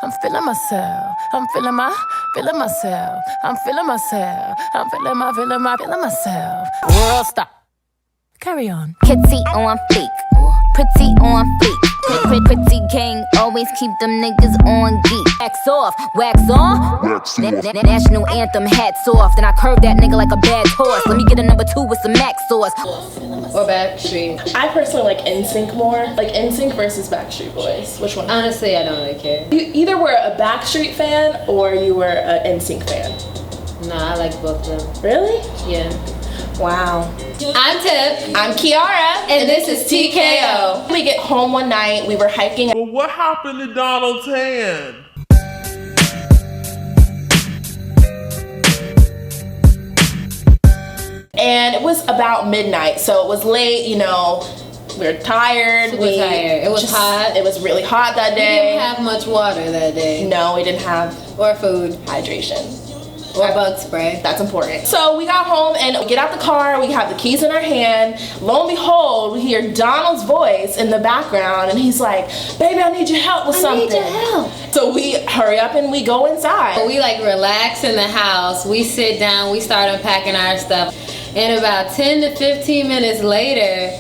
I'm feeling myself. I'm feeling myself. I'm feeling myself. I'm feeling myself. World stop. Carry on. Kitty on fleek, pretty on fleek. Pretty gang, always keep them niggas on geek. Wax off, wax on. National anthem, hats off. Then I curve that nigga like a bad horse. Let me get a number 2 with some Mac sauce. Or Backstreet. I personally like NSYNC more. Like NSYNC versus Backstreet Boys. Which one? Honestly, I don't really care. You either were a Backstreet fan or you were an NSYNC fan. No, I like both of them. Really? Yeah. Wow. I'm Tip. I'm Kiara. And this is TKO. We get home one night, we were hiking. But what happened to Donald Tan? And it was about midnight, so it was late, you know. We were tired. Super tired. It was hot. It was really hot that day. We didn't have much water that day. No, we didn't have. Or food. Hydration. Or bug spray. That's important. So we got home and we get out the car, we have the keys in our hand. Lo and behold, we hear Donald's voice in the background and he's like, baby, I need your help with something. I need your help. So we hurry up and we go inside. We like relax in the house. We sit down, we start unpacking our stuff. And about 10 to 15 minutes later,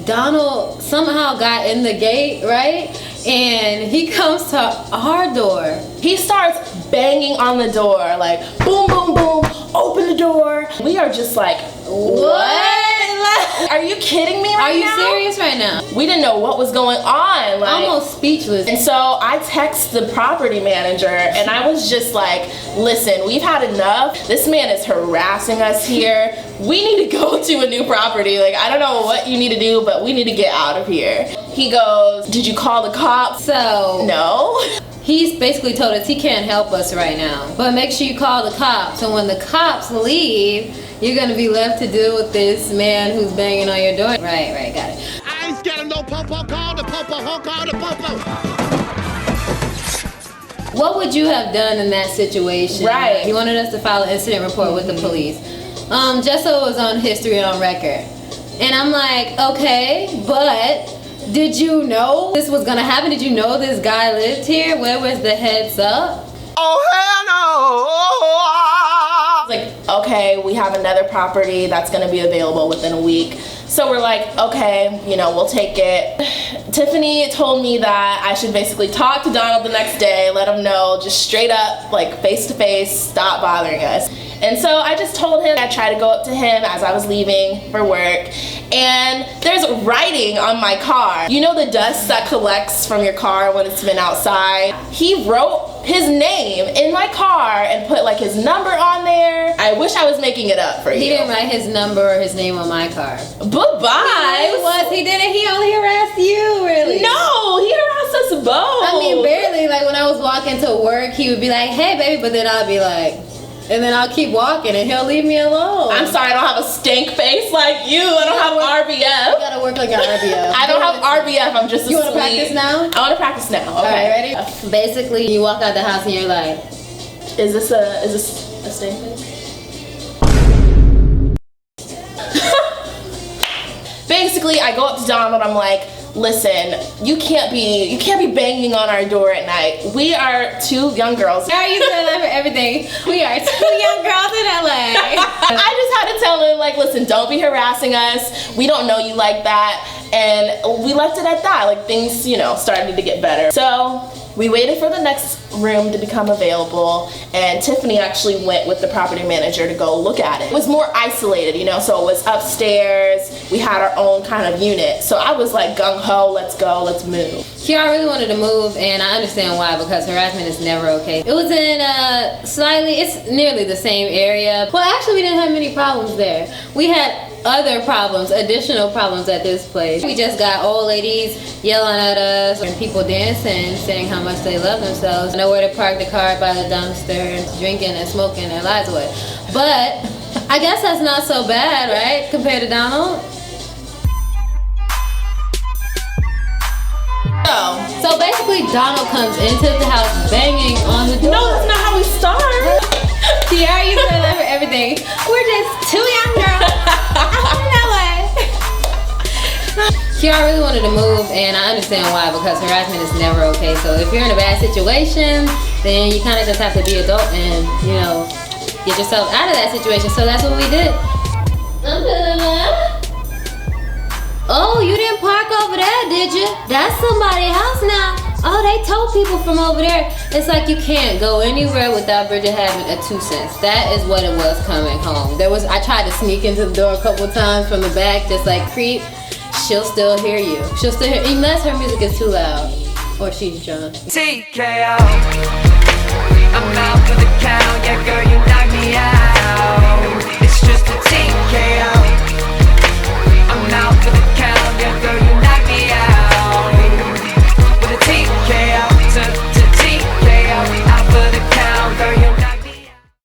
Donald somehow got in the gate, right? And he comes to our door. He starts banging on the door, like boom, boom, boom, open the door. We are just like, what? Are you kidding me right now? Are you serious right now? We didn't know what was going on. Like, almost speechless. And so I text the property manager and I was just like, listen, we've had enough. This man is harassing us here. We need to go to a new property. Like, I don't know what you need to do, but we need to get out of here. He goes, did you call the cops? So, no. He's basically told us he can't help us right now. But make sure you call the cops. And when the cops leave, you're gonna be left to deal with this man who's banging on your door. Right, got it. I ain't scared of no popo, call the popo, call the popo. What would you have done in that situation? Right. He wanted us to file an incident report with the police. Jesso was on history on record. And I'm like, okay, but did you know this was gonna happen? Did you know this guy lived here? Where was the heads up? Oh, hell no! Like, okay, we have another property that's gonna be available within a week. So we're like, okay, you know, we'll take it. Tiffany told me that I should basically talk to Donald the next day, let him know, just straight up, like face to face, stop bothering us. And so I just told him, I tried to go up to him as I was leaving for work, and there's writing on my car. You know the dust that collects from your car when it's been outside? He wrote his name in my car and put like his number on there. I wish I was making it up for you. He didn't write his number or his name on my car. Bye-bye. He didn't. He only harassed you, really. No, he harassed us both. I mean, barely. Like when I was walking to work, he would be like, hey, baby, but then I'd be like, and then I'll keep walking and he'll leave me alone. I'm sorry, I don't have a stank face like you. I don't have RBF. You gotta work like your RBF. I don't have RBF, I'm just a You wanna practice now? I wanna practice now. Okay. Alright, ready? Basically, you walk out the house and you're like, Is this a stank face? Basically, I go up to Donald, I'm like, listen, you can't be banging on our door at night. We are two young girls. how are you doing that for everything? We are two young girls in LA. I just had to tell him, like, listen, don't be harassing us. We don't know you like that. And we left it at that. Like, things, you know, started to get better. So we waited for the next room to become available, and Tiffany actually went with the property manager to go look at it. It was more isolated, you know, so it was upstairs. We had our own kind of unit. So I was like, gung-ho, let's go, let's move. Kiara really wanted to move, and I understand why, because harassment is never okay. It was in it's nearly the same area. Well, actually, we didn't have many problems there. We had other problems, additional problems at this place. We just got old ladies yelling at us and people dancing, saying how much they love themselves. Nowhere to park the car by the dumpster and drinking and smoking their lives away. But I guess that's not so bad, right? Compared to Donald. So basically Donald comes into the house banging on the door. No, that's not how we start. Tiara, you said that for everything. We're just two young girls out in LA. Kiara really wanted to move, and I understand why, because harassment is never okay. So if you're in a bad situation, then you kind of just have to be adult and, you know, get yourself out of that situation. So that's what we did. Oh, you didn't park over there, did you? That's somebody's house now. Oh, they told people from over there. It's like you can't go anywhere without Bridget having a 2 cents. That is what it was coming home. I tried to sneak into the door a couple times from the back, just like creep. She'll still hear you. She'll still hear, unless her music is too loud or she's drunk. TKO, I'm out for the count. Yeah, girl, you knock me out.